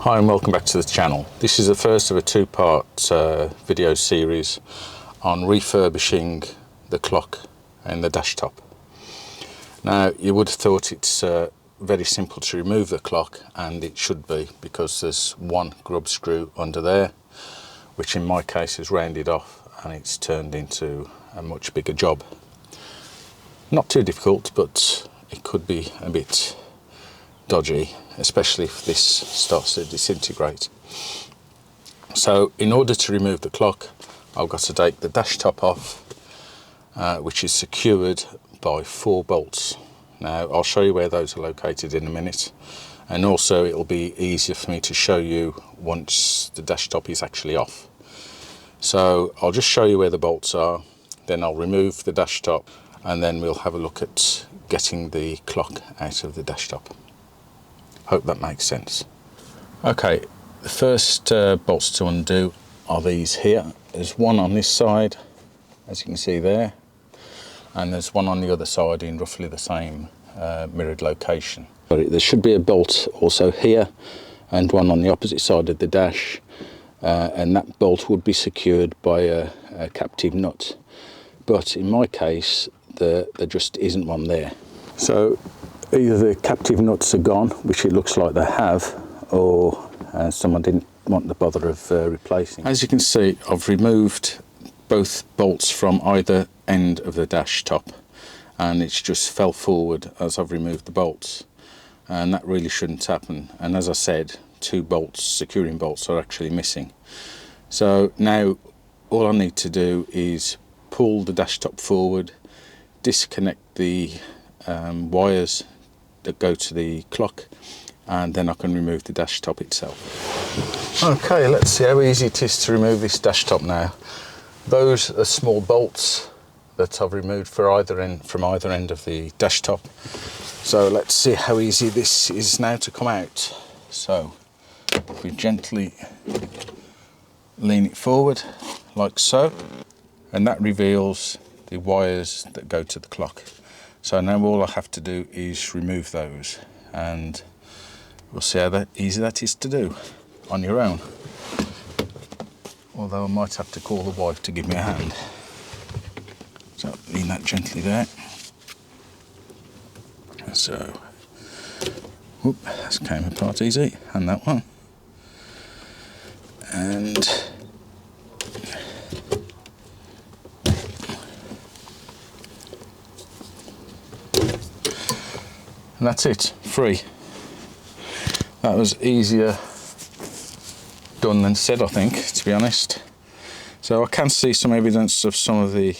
Hi and welcome back to the channel. This is the first of a two-part video series on refurbishing the clock and the dash top. Now you would have thought it's very simple to remove the clock, and it should be, because there's one grub screw under there, which in my case is rounded off and it's turned into a much bigger job. Not too difficult, but it could be a bit dodgy, especially if this starts to disintegrate. So in order to remove the clock, I've got to take the dash top off, which is secured by 4 bolts. Now I'll show you where those are located in a minute, and also it'll be easier for me to show you once the dash top is actually off. So I'll just show you where the bolts are, then I'll remove the dash top, and then we'll have a look at getting the clock out of the dash top. Hope that makes sense. Okay, the first bolts to undo are these here. There's one on this side, as you can see there, and there's one on the other side in roughly the same mirrored location. There should be a bolt also here and one on the opposite side of the dash, and that bolt would be secured by a captive nut, but in my case there just isn't one there. So either the captive nuts are gone, which it looks like they have, or someone didn't want the bother of replacing. As you can see, I've removed both bolts from either end of the dash top, and it's just fell forward as I've removed the bolts, and that really shouldn't happen. And as I said, 2 bolts, securing bolts, are actually missing. So now all I need to do is pull the dash top forward, disconnect the wires that go to the clock, and then I can remove the dash top itself. Okay, let's see how easy it is to remove this dash top now. Those are small bolts that I've removed from either end of the dash top. So let's see how easy this is now to come out. So if we gently lean it forward like so, and that reveals the wires that go to the clock. So now all I have to do is remove those, and we'll see how easy that is to do on your own. Although I might have to call the wife to give me a hand. So lean that gently there. So, whoop, that came apart easy, and that one. And that's it, free. That was easier done than said, I think, to be honest. So I can see some evidence of some of the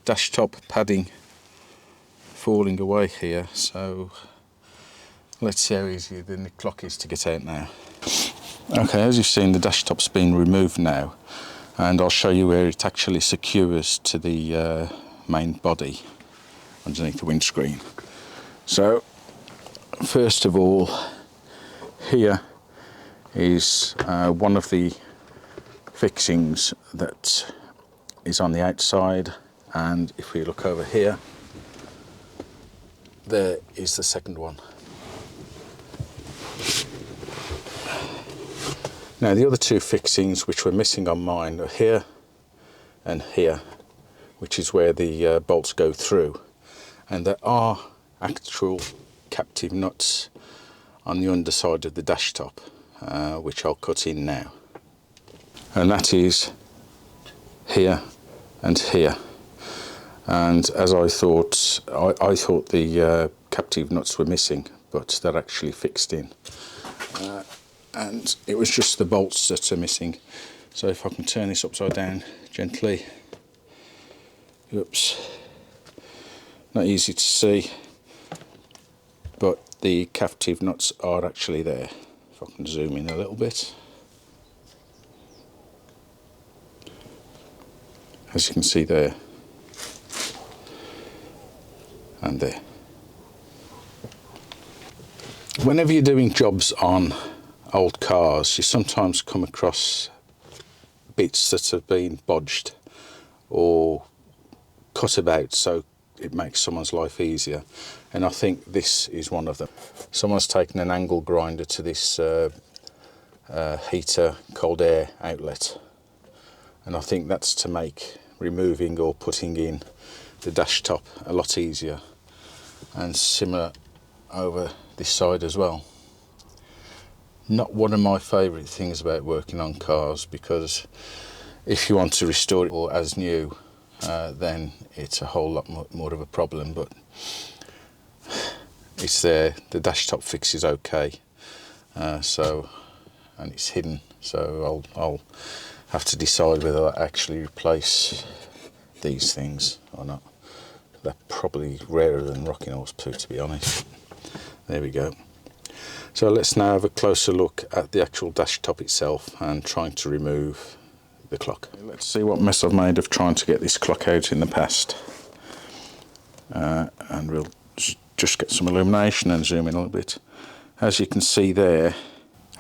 dash top padding falling away here, so let's see how easy the clock is to get out now. Okay, as you've seen, the dash top's been removed now, and I'll show you where it actually secures to the main body underneath the windscreen. So first of all, here is one of the fixings that is on the outside, and if we look over here, there is the second one. Now the other 2 fixings which were missing on mine are here and here, which is where the bolts go through, and there are actual captive nuts on the underside of the dash top, which I'll cut in now, and that is here and here. And as I thought, I thought the captive nuts were missing, but they're actually fixed in, and it was just the bolts that are missing. So if I can turn this upside down gently, oops, not easy to see, but the captive nuts are actually there. If I can zoom in a little bit, as you can see there and there. Whenever you're doing jobs on old cars, you sometimes come across bits that have been bodged or cut about, so it makes someone's life easier, and I think this is one of them. Someone's taken an angle grinder to this heater, cold air outlet, and I think that's to make removing or putting in the dash top a lot easier, and similar over this side as well. Not one of my favourite things about working on cars, because if you want to restore it or as new, then it's a whole lot more of a problem, but it's there. The dash top fix is okay, and it's hidden, so I'll have to decide whether I actually replace these things or not. They're probably rarer than rocking horse poo, to be honest. There we go. So let's now have a closer look at the actual dash top itself and trying to remove the clock. Let's see what mess I've made of trying to get this clock out in the past. And we'll just get some illumination and zoom in a little bit. As you can see there,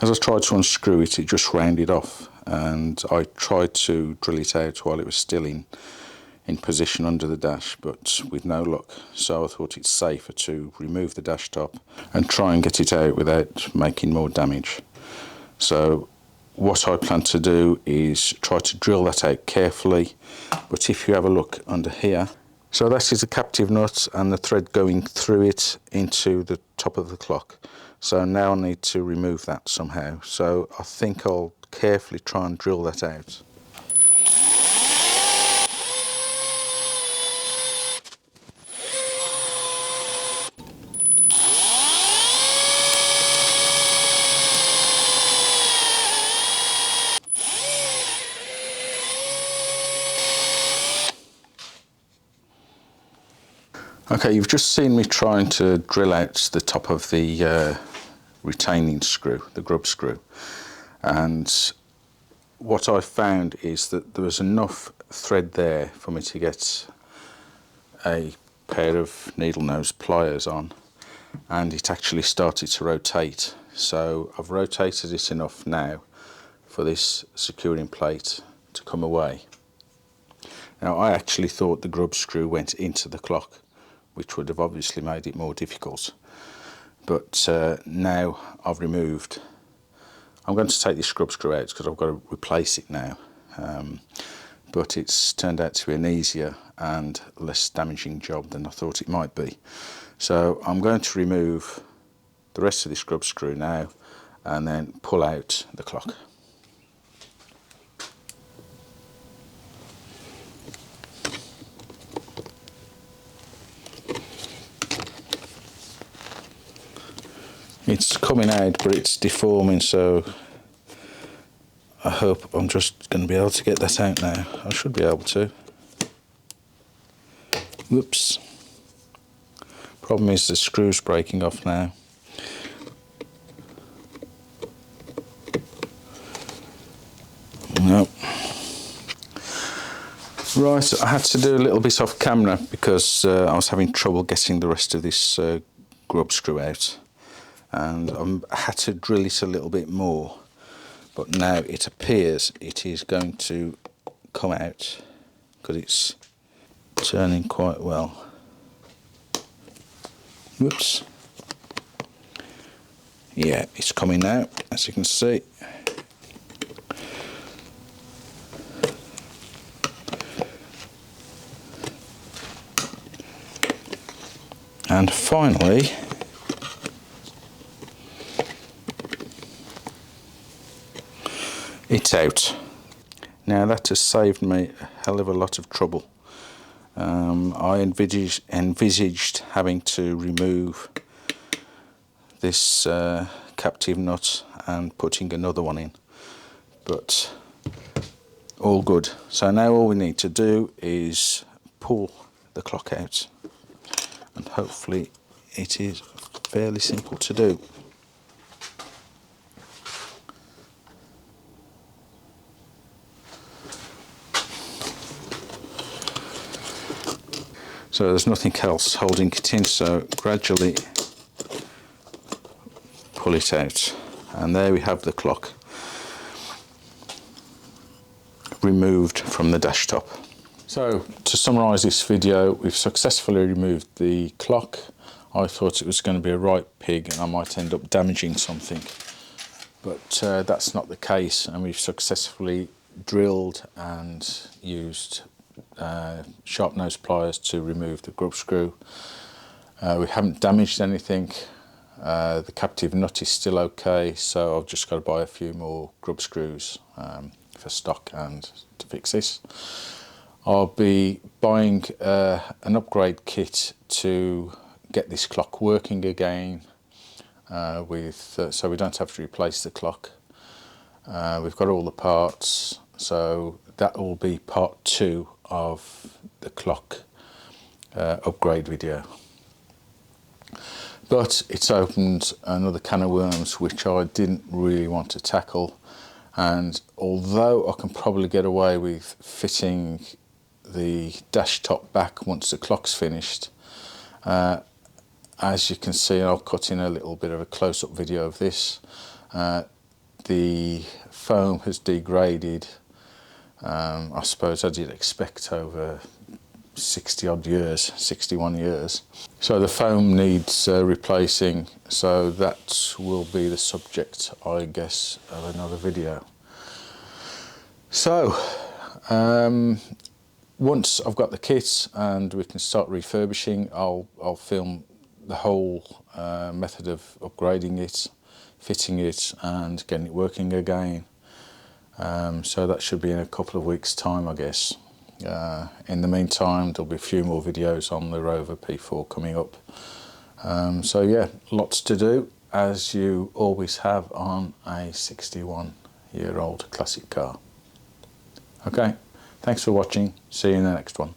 as I tried to unscrew it, it just rounded off, and I tried to drill it out while it was still in position under the dash, but with no luck. So I thought it's safer to remove the dash top and try and get it out without making more damage. So what I plan to do is try to drill that out carefully, but if you have a look under here, so that is a captive nut and the thread going through it into the top of the clock. So now I need to remove that somehow. So I think I'll carefully try and drill that out. Okay, you've just seen me trying to drill out the top of the retaining screw, the grub screw, and what I found is that there was enough thread there for me to get a pair of needle nose pliers on, and it actually started to rotate. So I've rotated it enough now for this securing plate to come away. Now I actually thought the grub screw went into the clock, which would have obviously made it more difficult. But now I've removed, I'm going to take this scrub screw out because I've got to replace it now. But it's turned out to be an easier and less damaging job than I thought it might be. So I'm going to remove the rest of this scrub screw now and then pull out the clock. It's coming out, but it's deforming, so I hope I'm just going to be able to get that out now. I should be able to. Whoops. Problem is the screw's breaking off now. Nope. Right, I had to do a little bit off camera because I was having trouble getting the rest of this grub screw out. And I had to drill it a little bit more, but now it appears it is going to come out because it's turning quite well. Whoops. Yeah, it's coming out, as you can see. And finally, it's out. Now that has saved me a hell of a lot of trouble. I envisaged having to remove this captive nut and putting another one in, but all good. So now all we need to do is pull the clock out, and hopefully it is fairly simple to do. So there's nothing else holding it in, so gradually pull it out. And there we have the clock removed from the dash top. So to summarise this video, we've successfully removed the clock. I thought it was going to be a right pig and I might end up damaging something, but that's not the case, and we've successfully drilled and used sharp nose pliers to remove the grub screw. We haven't damaged anything. The captive nut is still okay, so I've just got to buy a few more grub screws for stock and to fix this. I'll be buying an upgrade kit to get this clock working again, so we don't have to replace the clock. We've got all the parts, so that will be part 2 of the clock upgrade video. But it's opened another can of worms which I didn't really want to tackle, and although I can probably get away with fitting the dash top back once the clock's finished, as you can see, I'll cut in a little bit of a close-up video of this. The foam has degraded, I suppose as you'd expect, over 60 odd years, 61 years. So the foam needs replacing, so that will be the subject, I guess, of another video. So once I've got the kit and we can start refurbishing, I'll film the whole method of upgrading it, fitting it and getting it working again. So that should be in a couple of weeks' time, I guess. In the meantime, there'll be a few more videos on the Rover P4 coming up. So yeah, lots to do, as you always have on a 61-year-old classic car. Okay, thanks for watching. See you in the next one.